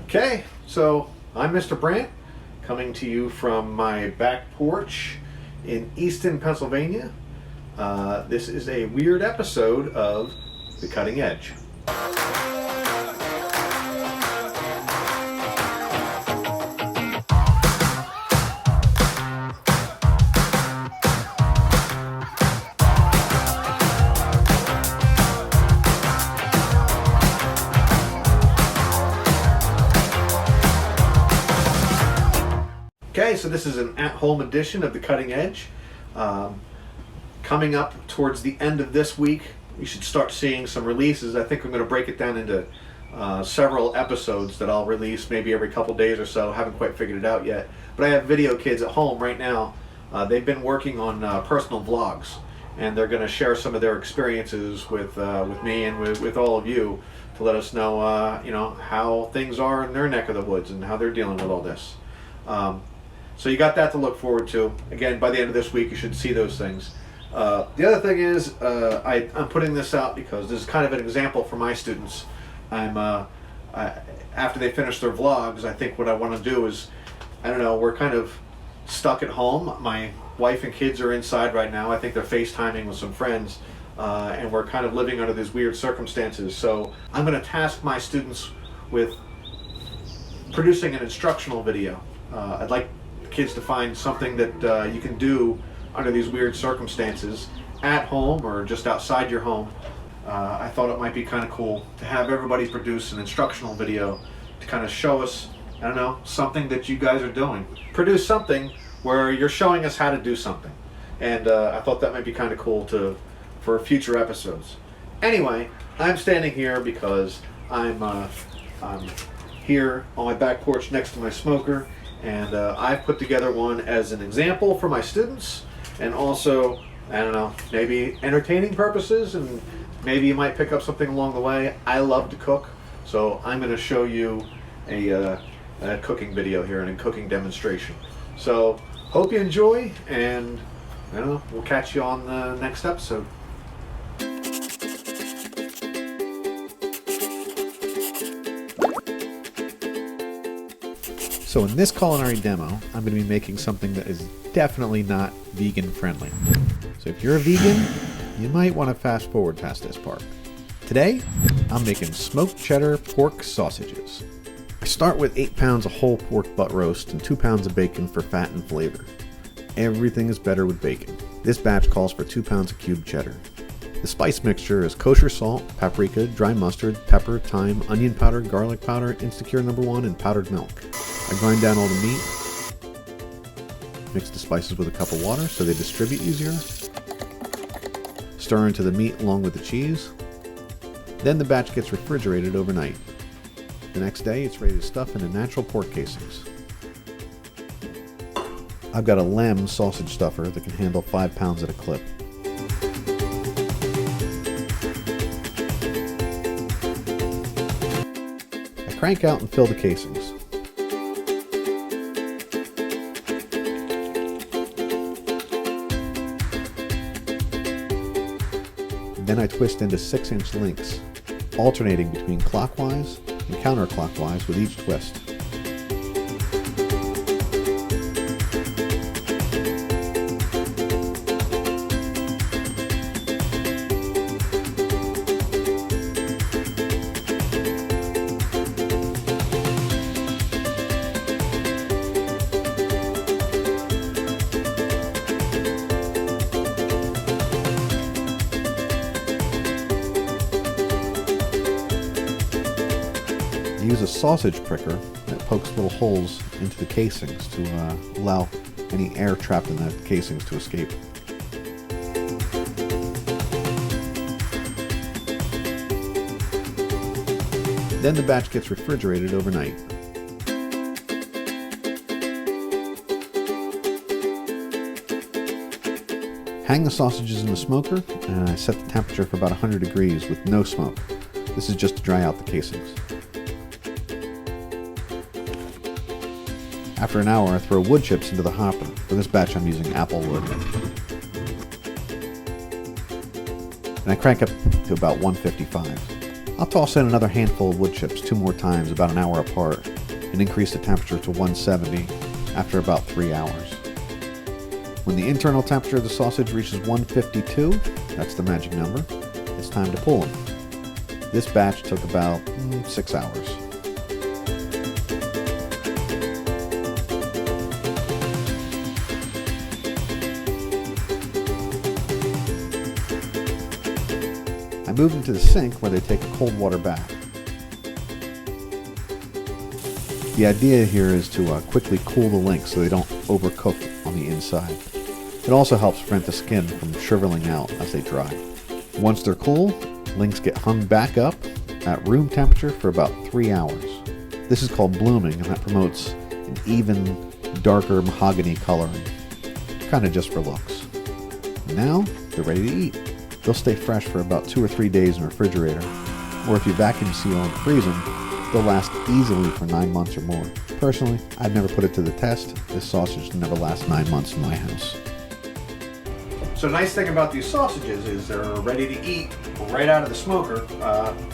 Okay, so I'm Mr. Brandt, coming to you from my back porch in Easton, Pennsylvania. This is a weird episode of The Cutting Edge. Okay, so this is an at-home edition of The Cutting Edge. Coming up towards the end of this week, we should start seeing some releases. I think I'm going to break it down into several episodes that I'll release maybe every couple days or so. Haven't quite figured it out yet. But I have video kids at home right now. They've been working on personal vlogs, and they're going to share some of their experiences with me and with all of you to let us know, how things are in their neck of the woods and how they're dealing with all this. So you got that to look forward to. Again, by the end of this week, you should see those things. The other thing is, I'm putting this out because this is kind of an example for my students. After they finish their vlogs, I think what I want to do is, we're kind of stuck at home. My wife and kids are inside right now. I think they're FaceTiming with some friends, and we're kind of living under these weird circumstances. So I'm going to task my students with producing an instructional video. I'd like kids to find something that you can do under these weird circumstances at home or just outside your home. I thought it might be kind of cool to have everybody produce an instructional video to kind of show us, something that you guys are doing. Produce something where you're showing us how to do something. And I thought that might be kind of cool for future episodes. Anyway, I'm standing here because I'm here on my back porch next to my smoker. And I've put together one as an example for my students, and also, maybe entertaining purposes, and maybe you might pick up something along the way. I love to cook, so I'm going to show you a cooking video here and a cooking demonstration. So, hope you enjoy, and we'll catch you on the next episode. So in this culinary demo, I'm going to be making something that is definitely not vegan friendly. So if you're a vegan, you might want to fast forward past this part. Today, I'm making smoked cheddar pork sausages. I start with 8 pounds of whole pork butt roast and 2 pounds of bacon for fat and flavor. Everything is better with bacon. This batch calls for 2 pounds of cubed cheddar. The spice mixture is kosher salt, paprika, dry mustard, pepper, thyme, onion powder, garlic powder, Instacure No. 1, and powdered milk. I grind down all the meat, mix the spices with a cup of water so they distribute easier, stir into the meat along with the cheese. Then the batch gets refrigerated overnight. The next day it's ready to stuff into natural pork casings. I've got a lamb sausage stuffer that can handle 5 pounds at a clip. I crank out and fill the casings. Then I twist into 6-inch links, alternating between clockwise and counterclockwise with each twist. Use a sausage pricker that pokes little holes into the casings to allow any air trapped in the casings to escape. Then the batch gets refrigerated overnight. Hang the sausages in the smoker, and I set the temperature for about 100 degrees with no smoke. This is just to dry out the casings. After an hour, I throw wood chips into the hopper. For this batch, I'm using apple wood. And I crank up to about 155. I'll toss in another handful of wood chips 2 more times about an hour apart and increase the temperature to 170 after about 3 hours. When the internal temperature of the sausage reaches 152, that's the magic number, it's time to pull them. This batch took about 6 hours. I moved them to the sink where they take a cold water bath. The idea here is to quickly cool the links so they don't overcook on the inside. It also helps prevent the skin from shriveling out as they dry. Once they're cool, links get hung back up at room temperature for about 3 hours. This is called blooming, and that promotes an even, darker mahogany coloring, kind of just for looks. Now, they're ready to eat. They'll stay fresh for about 2 or 3 days in the refrigerator, or if you vacuum seal and freeze them, they'll last easily for 9 months or more. Personally, I've never put it to the test. This sausage never lasts 9 months in my house. So the nice thing about these sausages is they're ready to eat right out of the smoker.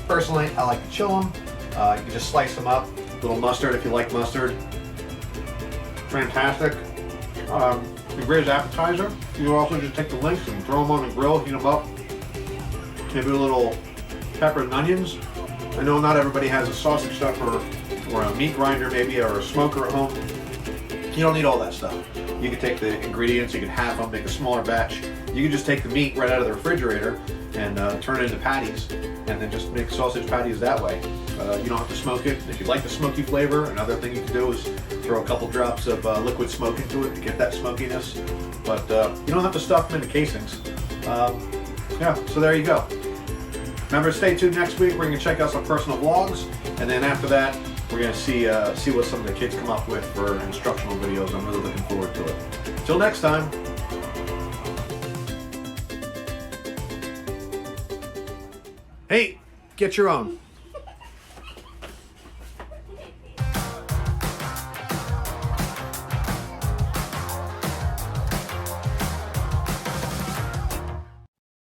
Personally, I like to chill them. You can just slice them up. A little mustard if you like mustard. Fantastic. A great appetizer. You can also just take the links and throw them on the grill, heat them up. Maybe a little pepper and onions. I know not everybody has a sausage stuffer or a meat grinder maybe, or a smoker at home. You don't need all that stuff. You can take the ingredients, you can half them, make a smaller batch. You can just take the meat right out of the refrigerator and turn it into patties, and then just make sausage patties that way. You don't have to smoke it. If you like the smoky flavor, another thing you can do is throw a couple drops of liquid smoke into it to get that smokiness. But you don't have to stuff them into casings. Yeah, so there you go. Remember, stay tuned next week. We're going to check out some personal vlogs, and then after that, we're going to see what some of the kids come up with for instructional videos. I'm really looking forward to it. Till next time. Hey, get your own.